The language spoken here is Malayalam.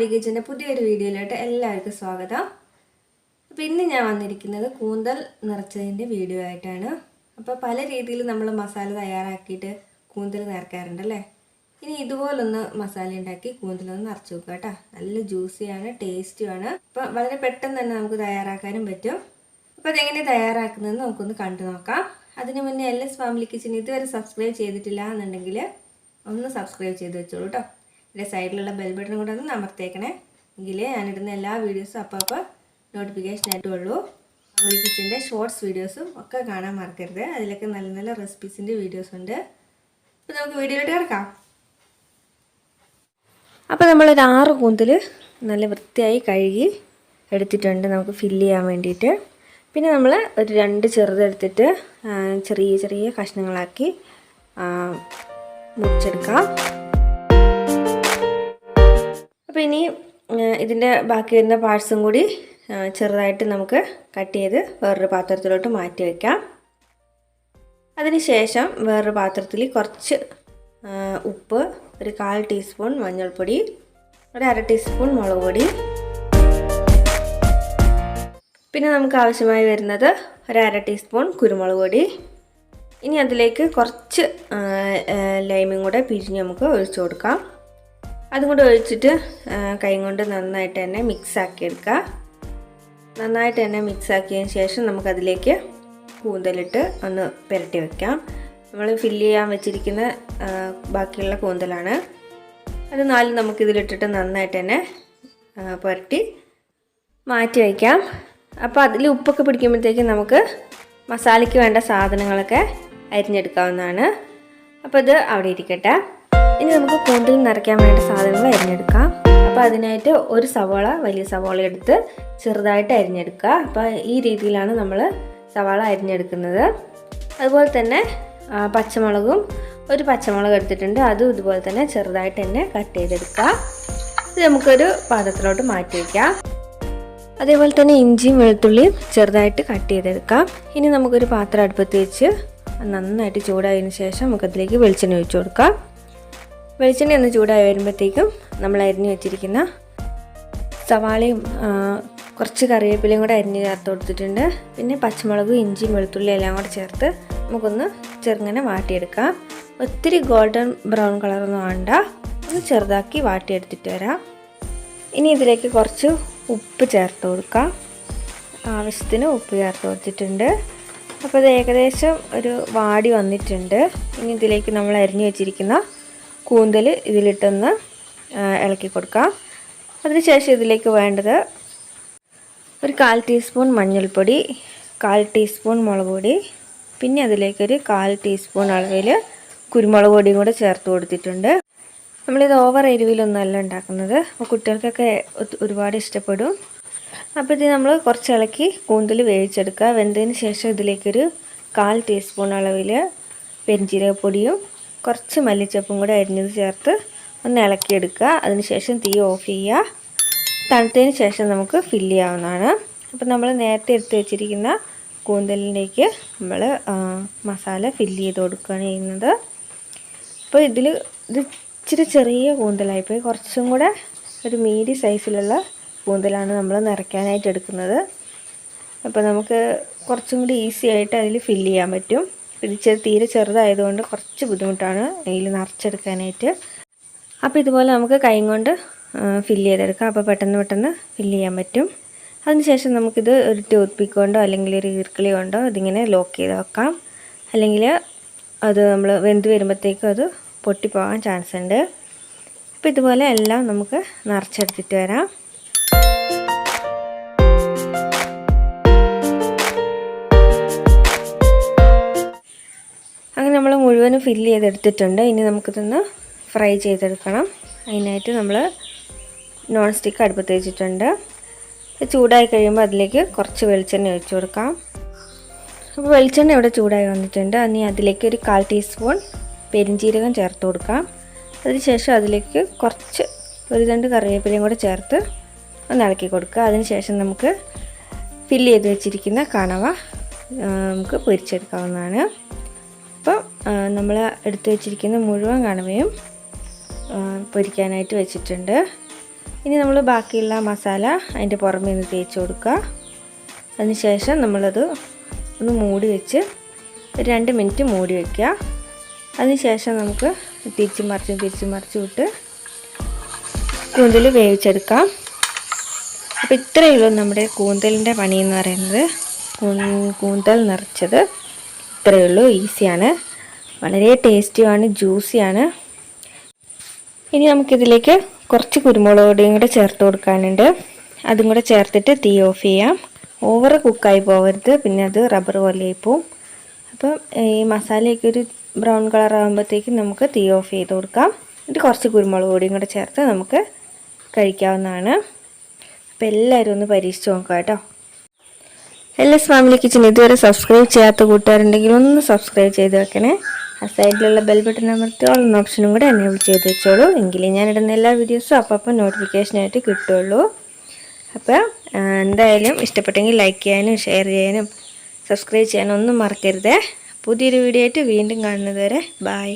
ഫാമിലി കിച്ചൻ്റെ പുതിയൊരു വീഡിയോയിലോട്ട് എല്ലാവർക്കും സ്വാഗതം. അപ്പോൾ ഇന്ന് ഞാൻ വന്നിരിക്കുന്നത് കൂന്തൽ നിറച്ചതിൻ്റെ വീഡിയോ ആയിട്ടാണ്. അപ്പോൾ പല രീതിയിൽ നമ്മൾ മസാല തയ്യാറാക്കിയിട്ട് കൂന്തൽ നിറക്കാറുണ്ടല്ലേ. ഇനി ഇതുപോലൊന്ന് മസാല ഉണ്ടാക്കി കൂന്തലൊന്ന് നിറച്ച് വെക്കുക കേട്ടോ. നല്ല ജ്യൂസിയാണ്, ടേസ്റ്റിയാണ്. അപ്പോൾ വളരെ പെട്ടെന്ന് തന്നെ നമുക്ക് തയ്യാറാക്കാനും പറ്റും. അപ്പോൾ അതെങ്ങനെ തയ്യാറാക്കുന്നതെന്ന് നമുക്കൊന്ന് കണ്ടു നോക്കാം. അതിന് മുന്നേ LS ഫാമിലി കിച്ചൻ ഇതുവരെ സബ്സ്ക്രൈബ് ചെയ്തിട്ടില്ല എന്നുണ്ടെങ്കിൽ ഒന്ന് സബ്സ്ക്രൈബ് ചെയ്ത് വെച്ചോളൂ കേട്ടോ. ഇതിൻ്റെ സൈഡിലുള്ള ബെൽ ബട്ടൺ കൂടെ ഒന്ന് അമർത്തേക്കണേ. എങ്കിലേ ഞാനിടുന്ന എല്ലാ വീഡിയോസും അപ്പോൾ നോട്ടിഫിക്കേഷൻ ആയിട്ടുള്ളൂ. ഫാമിലി കിച്ചൻ്റെ ഷോർട്സ് വീഡിയോസും ഒക്കെ കാണാൻ മറക്കരുത്. അതിലൊക്കെ നല്ല നല്ല റെസിപ്പീസിൻ്റെ വീഡിയോസ് ഉണ്ട്. അപ്പോൾ നമുക്ക് വീഡിയോയിലോട്ട് കിടക്കാം. അപ്പോൾ നമ്മളൊരു 6 കൂന്തൽ നല്ല വൃത്തിയായി കഴുകി എടുത്തിട്ടുണ്ട് നമുക്ക് ഫില്ല് ചെയ്യാൻ വേണ്ടിയിട്ട്. പിന്നെ നമ്മൾ ഒരു 2 ചെറുതെടുത്തിട്ട് ചെറിയ ചെറിയ കഷ്ണങ്ങളാക്കി മുറിച്ചെടുക്കാം. അപ്പോൾ ഇനി ഇതിൻ്റെ ബാക്കി വരുന്ന പാർട്സും കൂടി ചെറുതായിട്ട് നമുക്ക് കട്ട് ചെയ്ത് വേറൊരു പാത്രത്തിലോട്ട് മാറ്റി വയ്ക്കാം. അതിനുശേഷം വേറൊരു പാത്രത്തിൽ കുറച്ച് ഉപ്പ്, ഒരു 1/4 ടീസ്പൂൺ മഞ്ഞൾപ്പൊടി, ഒരു 1/2 ടീസ്പൂൺ മുളക് പൊടി, പിന്നെ നമുക്ക് ആവശ്യമായി വരുന്നത് ഒരു 1/2 ടീസ്പൂൺ കുരുമുളക് പൊടി. ഇനി അതിലേക്ക് കുറച്ച് ലൈമും കൂടെ പിഴിഞ്ഞ് നമുക്ക് ഒഴിച്ചു കൊടുക്കാം. അതും കൂടെ ഒഴിച്ചിട്ട് കൈ കൊണ്ട് നന്നായിട്ട് തന്നെ മിക്സാക്കി എടുക്കുക. നന്നായിട്ട് തന്നെ മിക്സാക്കിയതിന് ശേഷം നമുക്കതിലേക്ക് കൂന്തലിട്ട് ഒന്ന് പുരട്ടി വയ്ക്കാം. നമ്മൾ ഫില്ല് ചെയ്യാൻ വെച്ചിരിക്കുന്ന ബാക്കിയുള്ള കൂന്തലാണ്. അത് 4 നമുക്കിതിലിട്ടിട്ട് നന്നായിട്ട് തന്നെ പുരട്ടി മാറ്റി വയ്ക്കാം. അപ്പോൾ അതിൽ ഉപ്പൊക്കെ പിടിക്കുമ്പോഴത്തേക്കും നമുക്ക് മസാലയ്ക്ക് വേണ്ട സാധനങ്ങളൊക്കെ അരിഞ്ഞെടുക്കാവുന്നതാണ്. അപ്പോൾ ഇത് അവിടെ ഇരിക്കട്ടെ. ഇനി നമുക്ക് കൂന്തൽ നിറയ്ക്കാൻ വേണ്ട സാധനങ്ങൾ അരിഞ്ഞെടുക്കാം. അപ്പോൾ അതിനായിട്ട് ഒരു സവാള, വലിയ സവാള എടുത്ത് ചെറുതായിട്ട് അരിഞ്ഞെടുക്കുക. അപ്പോൾ ഈ രീതിയിലാണ് നമ്മൾ സവാള അരിഞ്ഞെടുക്കുന്നത്. അതുപോലെ തന്നെ പച്ചമുളകും, ഒരു പച്ചമുളക് എടുത്തിട്ടുണ്ട്, അതും ഇതുപോലെ തന്നെ ചെറുതായിട്ട് തന്നെ കട്ട് ചെയ്തെടുക്കുക. ഇത് നമുക്കൊരു പാത്രത്തിലോട്ട് മാറ്റി വയ്ക്കാം. അതേപോലെ തന്നെ ഇഞ്ചിയും വെളുത്തുള്ളിയും ചെറുതായിട്ട് കട്ട് ചെയ്തെടുക്കാം. ഇനി നമുക്കൊരു പാത്രം അടുപ്പത്ത് വെച്ച് നന്നായിട്ട് ചൂടായതിനു ശേഷം നമുക്കതിലേക്ക് വെളിച്ചെണ്ണ ഒഴിച്ചു കൊടുക്കാം. വെളിച്ചെണ്ണ ഒന്ന് ചൂടായി വരുമ്പോഴത്തേക്കും നമ്മൾ അരിഞ്ഞു വെച്ചിരിക്കുന്ന സവാളയും കുറച്ച് കറിവേപ്പിലയും കൂടെ അരിഞ്ഞ് ചേർത്ത് കൊടുത്തിട്ടുണ്ട്. പിന്നെ പച്ചമുളകും ഇഞ്ചിയും വെളുത്തുള്ളിയും എല്ലാം കൂടെ ചേർത്ത് നമുക്കൊന്ന് ചെറുങ്ങനെ വാട്ടിയെടുക്കാം. ഒത്തിരി ഗോൾഡൻ ബ്രൗൺ കളറൊന്നും വേണ്ട, ഒന്ന് ചെറുതാക്കി വാട്ടിയെടുത്തിട്ട് വരാം. ഇനി ഇതിലേക്ക് കുറച്ച് ഉപ്പ് ചേർത്ത് കൊടുക്കാം. ആവശ്യത്തിന് ഉപ്പ് ചേർത്ത് കൊടുത്തിട്ടുണ്ട്. അപ്പോൾ ഇത് ഏകദേശം ഒരു വാടി വന്നിട്ടുണ്ട്. ഇനി ഇതിലേക്ക് നമ്മൾ അരിഞ്ഞു വെച്ചിരിക്കുന്ന കൂന്തൽ ഇതിലിട്ടൊന്ന് ഇളക്കി കൊടുക്കാം. അതിനുശേഷം ഇതിലേക്ക് വേണ്ടത് ഒരു 1/4 ടീസ്പൂൺ മഞ്ഞൾപ്പൊടി, 1/4 ടീസ്പൂൺ മുളക് പൊടി, പിന്നെ അതിലേക്കൊരു 1/4 ടീസ്പൂൺ അളവിൽ കുരുമുളക് പൊടിയും കൂടെ ചേർത്ത് കൊടുത്തിട്ടുണ്ട്. നമ്മളിത് ഓവർ എരിവിലൊന്നുമല്ല ഉണ്ടാക്കുന്നത്. അപ്പോൾ കുട്ടികൾക്കൊക്കെ ഒരുപാട് ഇഷ്ടപ്പെടും. അപ്പോൾ ഇത് നമ്മൾ കുറച്ച് ഇളക്കി കൂന്തൽ വേവിച്ചെടുക്കുക. വെന്തതിന് ശേഷം ഇതിലേക്കൊരു 1/4 ടീസ്പൂൺ അളവിൽ പെരുംജീരകപ്പൊടിയും കുറച്ച് മല്ലിച്ചപ്പും കൂടെ അരിഞ്ഞത് ചേർത്ത് ഒന്ന് ഇളക്കിയെടുക്കുക. അതിനുശേഷം തീ ഓഫ് ചെയ്യുക. തണുത്തതിന് ശേഷം നമുക്ക് ഫില്ല് ചെയ്യാവുന്നതാണ്. അപ്പോൾ നമ്മൾ നേരത്തെ എടുത്ത് വെച്ചിരിക്കുന്ന കൂന്തലിലേക്ക് നമ്മൾ മസാല ഫില്ല് ചെയ്ത് കൊടുക്കുകയാണ് ചെയ്യുന്നത്. അപ്പോൾ ഇത് ഇച്ചിരി ചെറിയ കൂന്തലായിപ്പോയി. കുറച്ചും കൂടെ ഒരു മീഡിയം സൈസിലുള്ള കൂന്തലാണ് നമ്മൾ നിറയ്ക്കാനായിട്ട് എടുക്കുന്നത്. അപ്പോൾ നമുക്ക് കുറച്ചും കൂടി ഈസി ആയിട്ട് അതിൽ ഫില്ല് ചെയ്യാൻ പറ്റും. ഇത് തീരെ ചെറുതായതുകൊണ്ട് കുറച്ച് ബുദ്ധിമുട്ടാണ് ഇതിൽ നിറച്ചെടുക്കാനായിട്ട്. അപ്പോൾ ഇതുപോലെ നമുക്ക് കൈ കൊണ്ട് ഫില്ല് ചെയ്തെടുക്കാം. അപ്പോൾ പെട്ടെന്ന് ഫില്ല് ചെയ്യാൻ പറ്റും. അതിനുശേഷം നമുക്കിത് ഒരു ടൂത്ത് പിക്ക് കൊണ്ടോ അല്ലെങ്കിൽ ഒരു ഈർക്കിളി കൊണ്ടോ ഇതിങ്ങനെ ലോക്ക് ചെയ്ത് വെക്കാം. അല്ലെങ്കിൽ അത് നമ്മൾ വെന്ത് വരുമ്പോഴത്തേക്കും അത് പൊട്ടിപ്പോകാൻ ചാൻസ് ഉണ്ട്. അപ്പോൾ ഇതുപോലെ എല്ലാം നമുക്ക് നിറച്ചെടുത്തിട്ട് വരാം. അങ്ങനെ നമ്മൾ മുഴുവനും ഫില്ല് ചെയ്തെടുത്തിട്ടുണ്ട്. ഇനി നമുക്കിതൊന്ന് ഫ്രൈ ചെയ്തെടുക്കണം. അതിനായിട്ട് നമ്മൾ നോൺ സ്റ്റിക്ക് അടുപ്പത്ത് വെച്ചിട്ടുണ്ട്. ചൂടായി കഴിയുമ്പോൾ അതിലേക്ക് കുറച്ച് വെളിച്ചെണ്ണ ഒഴിച്ചു കൊടുക്കാം. അപ്പോൾ വെളിച്ചെണ്ണ ഇവിടെ ചൂടായി വന്നിട്ടുണ്ട്. ഇനി അതിലേക്ക് ഒരു 1/4 ടീസ്പൂൺ പെരുംജീരകം ചേർത്ത് കൊടുക്കാം. അതിനുശേഷം അതിലേക്ക് കുറച്ച് ഒരു 2 കറിവേപ്പിലയും കൂടെ ചേർത്ത് ഒന്ന് ഇളക്കി കൊടുക്കുക. അതിനുശേഷം നമുക്ക് ഫില്ല് ചെയ്ത് വെച്ചിരിക്കുന്ന കണവ നമുക്ക് പൊരിച്ചെടുക്കാവുന്നതാണ്. അപ്പോൾ നമ്മൾ എടുത്തു വെച്ചിരിക്കുന്ന മുഴുവൻ കണവയും പൊരിക്കാനായിട്ട് വെച്ചിട്ടുണ്ട്. ഇനി നമ്മൾ ബാക്കിയുള്ള മസാല അതിൻ്റെ പുറമേ നിന്ന് തേച്ച് കൊടുക്കുക. അതിനുശേഷം നമ്മളത് ഒന്ന് മൂടി വെച്ച് 2 മിനിറ്റ് മൂടി വയ്ക്കുക. അതിനുശേഷം നമുക്ക് തിരിച്ചും മറിച്ചും വിട്ട് കൂന്തൽ വേവിച്ചെടുക്കാം. അപ്പോൾ ഇത്രയേ ഉള്ളൂ നമ്മുടെ കൂന്തലിൻ്റെ പണി എന്ന് പറയുന്നത്. കൂന്തൽ നിറച്ചത് ഇത്രയേ ഉള്ളൂ. ഈസിയാണ്, വളരെ ടേസ്റ്റിയാണ്, ജ്യൂസിയാണ്. ഇനി നമുക്കിതിലേക്ക് കുറച്ച് കുരുമുളക് പൊടിയും കൂടെ ചേർത്ത് കൊടുക്കാനുണ്ട്. അതും കൂടെ ചേർത്തിട്ട് തീ ഓഫ് ചെയ്യാം. ഓവർ കുക്കായി പോകരുത്, പിന്നെ അത് റബ്ബർ പോലെയായി പോവും. അപ്പം ഈ മസാലയൊക്കെ ഒരു ബ്രൗൺ കളർ ആകുമ്പോഴത്തേക്കും നമുക്ക് തീ ഓഫ് ചെയ്ത് കൊടുക്കാം. എന്നിട്ട് കുറച്ച് കുരുമുളക് പൊടിയും കൂടെ ചേർത്ത് നമുക്ക് കഴിക്കാവുന്നതാണ്. അപ്പോൾ എല്ലാവരും ഒന്ന് പരീക്ഷിച്ച് നോക്കാം കേട്ടോ. LS ഫാമിലി കിച്ചൻ ഇതുവരെ സബ്സ്ക്രൈബ് ചെയ്യാത്ത കൂട്ടുകാരുണ്ടെങ്കിൽ ഒന്ന് സബ്സ്ക്രൈബ് ചെയ്ത് വെക്കണേ. ആ സൈഡിലുള്ള ബെൽ ബട്ടൺ അമർത്തി ഓൾ എന്ന ഓപ്ഷനും കൂടെ എനേബിൾ ചെയ്ത് വെച്ചോളൂ. എങ്കിലേ ഞാനിടുന്ന എല്ലാ വീഡിയോസും അപ്പം നോട്ടിഫിക്കേഷനായിട്ട് കിട്ടുള്ളൂ. അപ്പോൾ എന്തായാലും ഇഷ്ടപ്പെട്ടെങ്കിൽ ലൈക്ക് ചെയ്യാനും ഷെയർ ചെയ്യാനും സബ്സ്ക്രൈബ് ചെയ്യാനും ഒന്നും മറക്കരുതേ. പുതിയൊരു വീഡിയോ ആയിട്ട് വീണ്ടും കാണുന്നത് വരെ ബൈ.